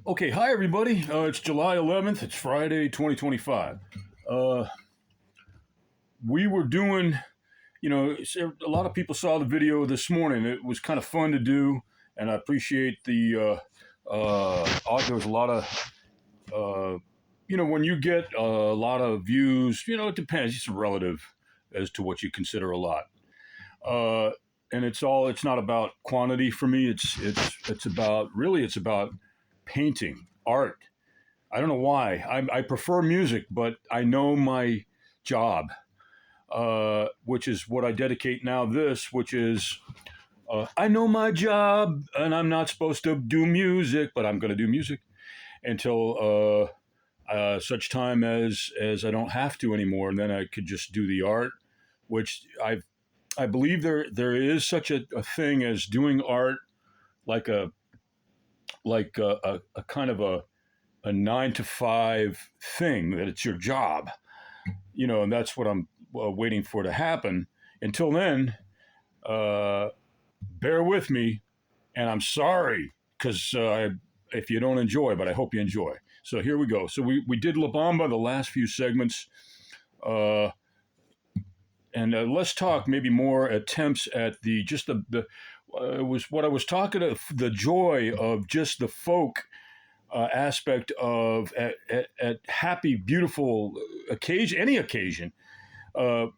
Okay, hi everybody. It's July 11th. It's Friday, 2025. Uh, we were doing, a lot of people saw the video this morning. It was kind of fun to do, and I appreciate there was a lot of, when you get a lot of views, it depends. It's relative as to what you consider a lot. Uh, and it's not about quantity for me. It's about painting, art. I don't know why. I prefer music, but I know my job, which is what I dedicate now. Which is I know my job, and I'm not supposed to do music, but I'm going to do music until such time as I don't have to anymore, and then I could just do the art, which I believe there is such a thing as doing art like a kind of a 9 to 5 thing, that it's your job, and that's what I'm waiting for to happen. Until then, uh, bear with me, and I'm sorry because if you don't enjoy, but I hope you enjoy. So here we go. So we did La Bamba, the last few segments, uh, and let's talk maybe more attempts at the it was what I was talking to, the joy of just the folk aspect of at happy, beautiful occasion, any occasion, uh,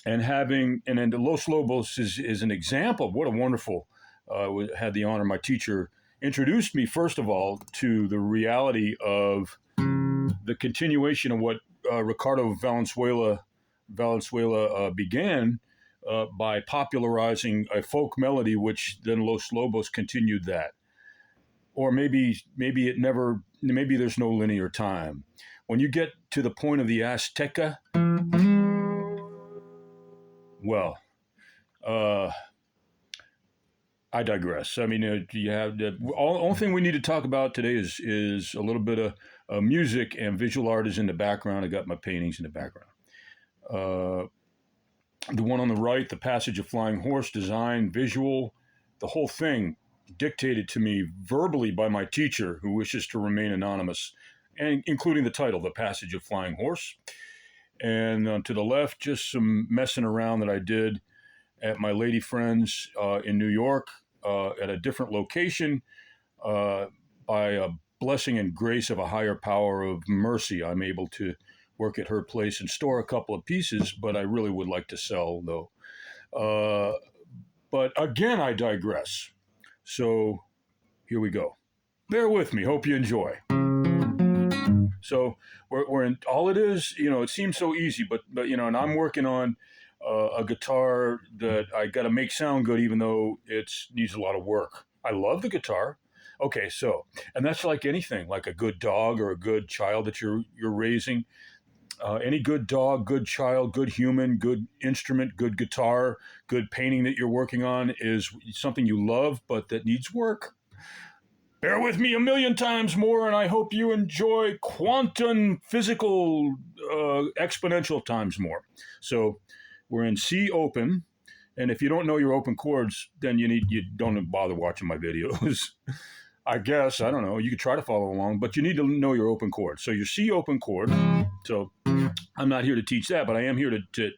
and then the Los Lobos is an example of what a wonderful. Had the honor, my teacher introduced me first of all to the reality of the continuation of what Ricardo Valenzuela began by popularizing a folk melody, which then Los Lobos continued that. Or maybe there's no linear time. When you get to the point of the Azteca, well, uh, I digress. I mean, you have the only thing we need to talk about today is a little bit of music, and visual art is in the background. I got my paintings in the background. Uh, the one on the right, the Passage of Flying Horse, design, visual, the whole thing dictated to me verbally by my teacher, who wishes to remain anonymous, and including the title, The Passage of Flying Horse. And to the left, just some messing around that I did at my lady friend's in New York at a different location. By a blessing and grace of a higher power of mercy, I'm able to work at her place and store a couple of pieces, but I really would like to sell, though. But again, I digress. So here we go. Bear with me. Hope you enjoy. So we're in, all it is, it seems so easy, but and I'm working on a guitar that I got to make sound good, even though it needs a lot of work. I love the guitar. Okay, so, and that's like anything, like a good dog or a good child that you're raising. Any good dog, good child, good human, good instrument, good guitar, good painting that you're working on is something you love, but that needs work. Bear with me a million times more, and I hope you enjoy quantum physical exponential times more. So we're in C open, and if you don't know your open chords, then you don't bother watching my videos. I guess, I don't know, you could try to follow along, but you need to know your open chord. So your C open chord, so I'm not here to teach that, but I am here to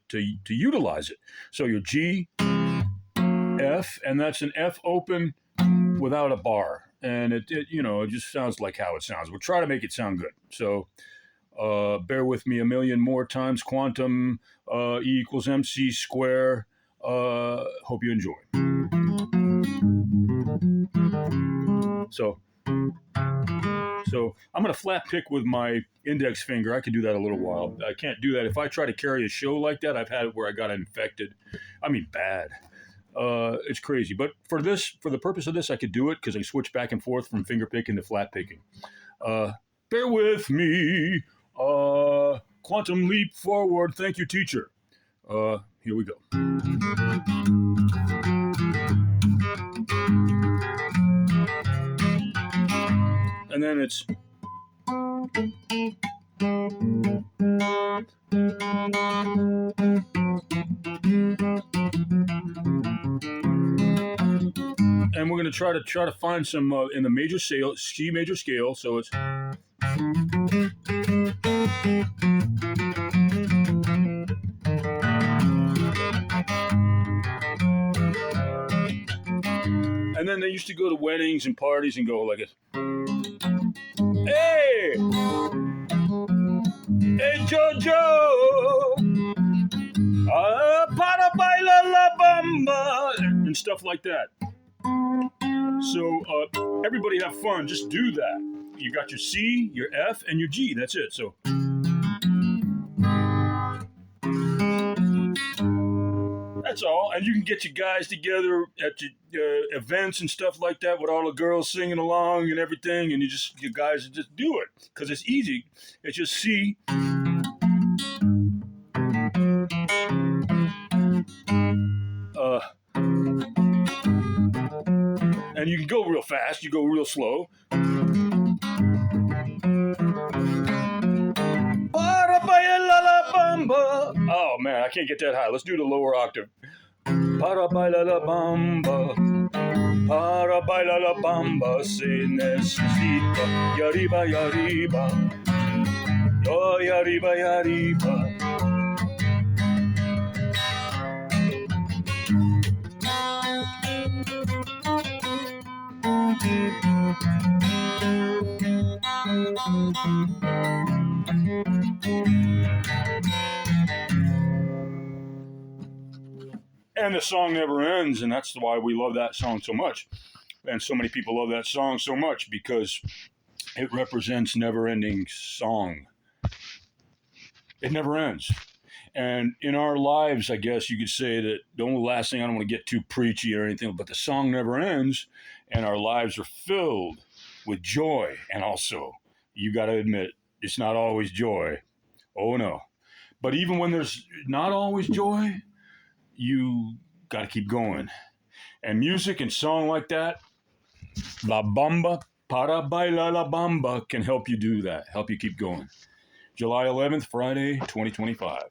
utilize it. So your G, F, and that's an F open without a bar. And it just sounds like how it sounds. We'll try to make it sound good. So bear with me a million more times. Quantum E equals MC square. Hope you enjoy. So I'm going to flat pick with my index finger. I can do that a little while. I can't do that. If I try to carry a show like that, I've had it where I got infected. I mean, bad. It's crazy. But for the purpose of this, I could do it because I switch back and forth from finger picking to flat picking. Bear with me. Quantum leap forward. Thank you, teacher. Here we go. And then it's and we're going to try to find some in the major scale, C major scale. So it's. And then they used to go to weddings and parties and go like this. Hey! Hey, Jojo! Para baila la bamba! And stuff like that. So, everybody have fun. Just do that. You got your C, your F, and your G. That's it. So. That's all. And you can get your guys together at your events and stuff like that with all the girls singing along and everything. And you guys just do it because it's easy. It's just C. And you can go real fast. You go real slow. Oh man, I can't get that high. Let's do the lower octave. Para baila la bamba, para baila la bamba, se necesita yariba yariba, yo yariba yariba. And the song never ends, and that's why we love that song so much. And so many people love that song so much because it represents never-ending song. It never ends. And in our lives, I guess you could say that the only last thing, I don't want to get too preachy or anything, but the song never ends, and our lives are filled with joy. And also, you got to admit, it's not always joy. Oh, no. But even when there's not always joy, you got to keep going. And music and song like that, La Bamba, Para Baila La Bamba, can help you do that, help you keep going. July 11th, Friday, 2025.